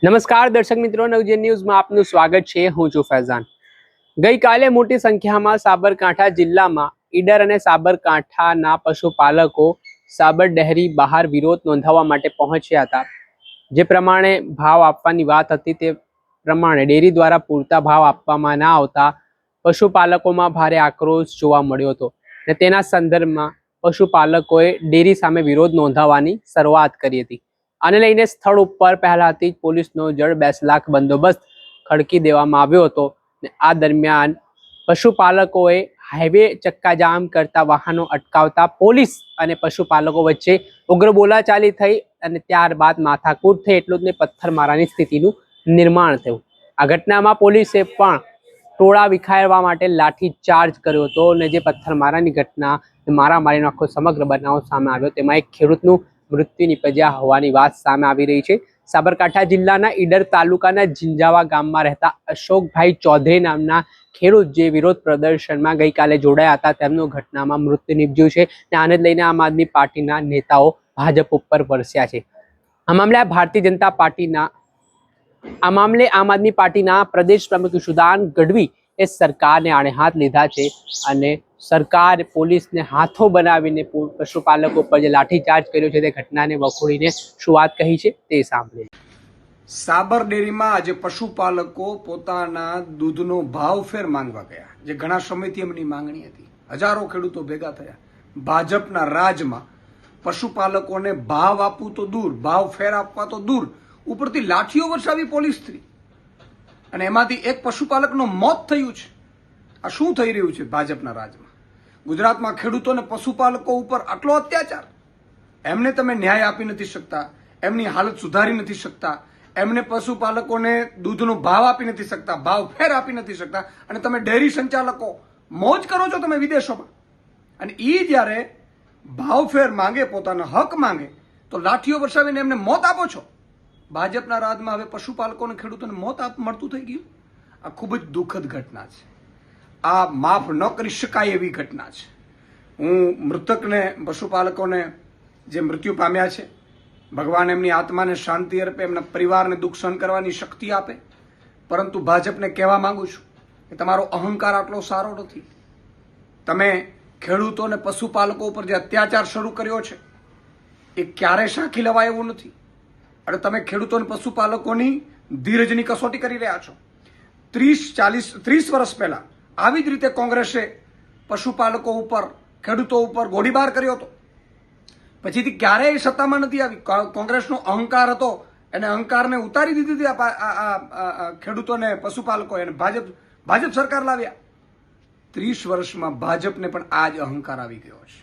નમસ્કાર દર્શક મિત્રો, નવજીવન ન્યૂઝમાં આપનું સ્વાગત છે. હું છું ફૈઝાન. ગઈકાલે મોટી સંખ્યામાં સાબરકાંઠા જિલ્લામાં ઈડર અને સાબરકાંઠાના પશુપાલકો સાબર ડેરી બહાર વિરોધ નોંધાવવા માટે પહોંચ્યા હતા. જે પ્રમાણે ભાવ આપવાની વાત હતી તે પ્રમાણે ડેરી દ્વારા પૂરતા ભાવ આપવામાં ના આવતા પશુપાલકોમાં ભારે આક્રોશ જોવા મળ્યો હતો અને તેના સંદર્ભમાં પશુપાલકોએ ડેરી સામે વિરોધ નોંધાવવાની શરૂઆત કરી હતી. આને લઈને સ્થળ ઉપર પહેલાથી જ પોલીસનો જડ 2 લાખ બંદોબસ્ત ખડકી દેવામાં આવ્યો હતો. આ દરમિયાન પશુપાલકોએ હાઈવે ચક્કાજામ કરતા વાહનો અટકાવતા પોલીસ અને પશુપાલકો વચ્ચે ઉગ્ર બોલાચાલી થઈ અને ત્યારબાદ માથાકૂટ થઈ, એટલું જ નહીં પથ્થરમારાની સ્થિતિનું નિર્માણ થયું. આ ઘટનામાં પોલીસે પણ ટોળા વિખારવા માટે લાઠી ચાર્જ કર્યો હતો અને જે પથ્થરમારાની ઘટના, મારામારીનો આખો સમગ્ર બનાવ સામે આવ્યો, તેમાં એક ખેડૂતનું મૃત્યુ નિપજ્યા હોવાની વાત સામે આવી રહી છે. સાબરકાંઠા જિલ્લાના ઈડર તાલુકાના ઝીંઝાવા ગામમાં રહેતા અશોકભાઈ ચૌધરી નામના ખેડૂત જે વિરોધ પ્રદર્શનમાં ગઈકાલે જોડાયા હતા, તેમનું ઘટનામાં મૃત્યુ નિપજ્યું છે. આને લઈને આમ આદમી પાર્ટીના નેતાઓ ભાજપ ઉપર વરસ્યા છે. આ મામલે ભારતીય જનતા પાર્ટીના આમ આદમી પાર્ટીના પ્રદેશ પ્રમુખ ઈશુદાન ગઢવી એ સરકારને આડે હાથ લીધા છે અને સરકાર પોલીસને હાથો બનાવીને પશુપાલકો પર જે લાઠીચાર્જ કર્યો છે તે ઘટનાને વખોડીને શું વાત કહી છે તે સાંભળીએ. સાબર ડેરીમાં આજે પશુપાલકો પોતાના દૂધનો ભાવ ફેર માંગવા ગયા, જે ઘણા સમયથી એમની માંગણી હતી. હજારો ખેડૂતો ભેગા થયા. ભાજપના રાજમાં પશુપાલકોને ભાવ આપવું તો દૂર, ભાવ ફેર આપવા તો દૂર, ઉપરથી લાઠીઓ વરસાવી પોલીસથી, અને એમાંથી એક પશુપાલકનું મોત થયું છે. આ શું થઈ રહ્યું છે ભાજપના રાજમાં? ગુજરાતમાં ખેડૂતોને પશુપાલકો ઉપર આટલો અત્યાચાર. એમને તમે ન્યાય આપી નથી શકતા, એમની હાલત સુધારી નથી શકતા, એમને પશુપાલકોને દૂધનો ભાવ આપી નથી શકતા, ભાવ ફેર આપી નથી શકતા, અને તમે ડેરી સંચાલકો મોજ કરો છો તમે વિદેશોમાં. અને એ જ્યારે ભાવ ફેર માંગે, પોતાના હક માંગે, તો લાઠીઓ વરસાવીને એમને મોત આપો છો. ભાજપના રાજમાં હવે પશુપાલકોને ખેડૂતોને મોત મળતું થઈ ગયું. આ ખૂબ જ દુઃખદ ઘટના છે. આ માફ ન કરી શકાય એવી ઘટના છે. હું મૃતકને, પશુપાલકોને જે મૃત્યુ પામ્યા છે, ભગવાન એમની આત્માને શાંતિ અર્પે, એમના પરિવારને દુઃખ સહન કરવાની શક્તિ આપે. પરંતુ ભાજપને કહેવા માંગુ છું કે તમારો અહંકાર આટલો સારો નથી. તમે ખેડૂતો અને પશુપાલકો ઉપર જે અત્યાચાર શરૂ કર્યો છે એ ક્યારેય સાંખી લેવાય એવું નથી. અને તમે ખેડૂતો અને પશુપાલકોની ધીરજની કસોટી કરી રહ્યા છો. 30 વર્ષ પહેલા આવી જ રીતે કોંગ્રેસે પશુપાલકો ઉપર, ખેડૂતો ઉપર ગોળીબાર કર્યો હતો. પછીથી ક્યારેય સત્તામાં નથી આવી. કોંગ્રેસનો અહંકાર હતો, એને અહંકારને ઉતારી દીધી હતી ખેડૂતોને, પશુપાલકો, એને ભાજપ સરકાર લાવ્યા. 30 વર્ષમાં ભાજપને પણ આ જ અહંકાર આવી ગયો છે.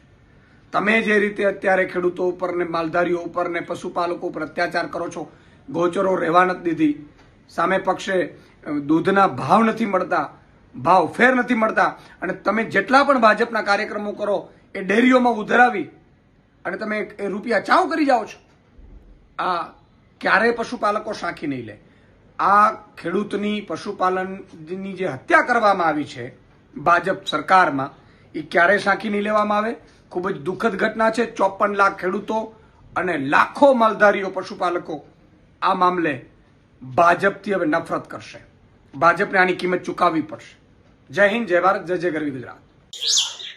તમે જે રીતે અત્યારે ખેડૂતો ઉપર ને માલધારીઓ ઉપર ને પશુપાલકો ઉપર અત્યાચાર કરો છો, ગોચરો રહેવા નથી દીધી, સામે પક્ષે દૂધના ભાવ નથી મળતા, ભાવ ફેર નથી મળતા, અને તમે જેટલા પણ ભાજપના કાર્યક્રમો કરો એ ડેરીઓમાં ઉધરાવી અને તમે એ રૂપિયા ચાવ કરી જાઓ છો. આ ક્યારેય પશુપાલકો સાંખી નહીં લે. આ ખેડૂતની, પશુપાલનની જે હત્યા કરવામાં આવી છે ભાજપ સરકારમાં, એ ક્યારેય સાંખી નહીં લેવામાં આવે. ખૂબ જ દુઃખદ ઘટના છે. 54 લાખ ખેડૂતો અને લાખો માલધારીઓ, પશુપાલકો આ મામલે ભાજપથી હવે નફરત કરશે. ભાજપને આની કિંમત ચૂકવવી પડશે. જય હિન્દ, જય ભારત, જય જય ગરવી ગુજરાત.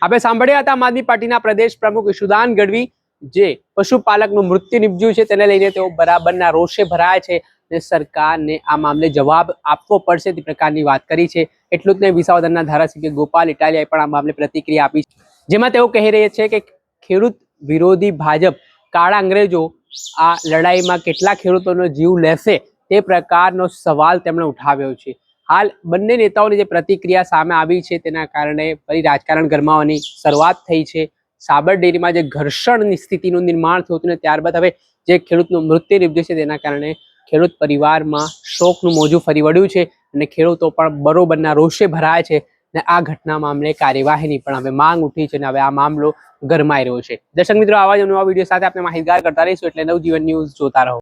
આપણે સાંભળ્યા હતા આમ આદમી પાર્ટીના પ્રદેશ પ્રમુખ ઈશુદાન ગઢવી, જે પશુપાલકનું મૃત્યુ નિપજ્યું છે તેને લઈને તેઓ બરાબરના રોષે ભરાયા છે અને સરકારને આ મામલે જવાબ આપવો પડશે તે પ્રકારની વાત કરી છે. એટલું જ નહીં, વિસાવદરના ધારાસભ્ય ગોપાલ ઇટાલિયાએ પણ આ મામલે પ્રતિક્રિયા આપી છે, જેમાં તેઓ કહી રહ્યા છે કે ખેડૂત વિરોધી ભાજપ, કાળા અંગ્રેજો આ લડાઈમાં કેટલા ખેડૂતોનો જીવ લેશે તે પ્રકારનો સવાલ તેમણે ઉઠાવ્યો છે. હાલ બંને નેતાઓની જે પ્રતિક્રિયા સામે આવી છે તેના કારણે ફરી રાજકારણ ગરમાવાની શરૂઆત થઈ છે. સાબર ડેરીમાં જે ઘર્ષણની સ્થિતિનું નિર્માણ થયું હતું ને ત્યારબાદ હવે જે ખેડૂતનું મૃત્યુ નિપજ્યું છે તેના કારણે ખેડૂત પરિવારમાં શોકનું મોજું ફરી વળ્યું છે અને ખેડૂતો પણ બરોબરના રોષે ભરાય છે અને આ ઘટના મામલે કાર્યવાહીની પણ હવે માંગ ઉઠી છે અને હવે આ મામલો ગરમાઈ રહ્યો છે. દર્શક મિત્રો, આવા જ નવા વિડીયો સાથે આપણે માહિતગાર કરતા રહીશું, એટલે નવજીવન ન્યૂઝ જોતા રહો.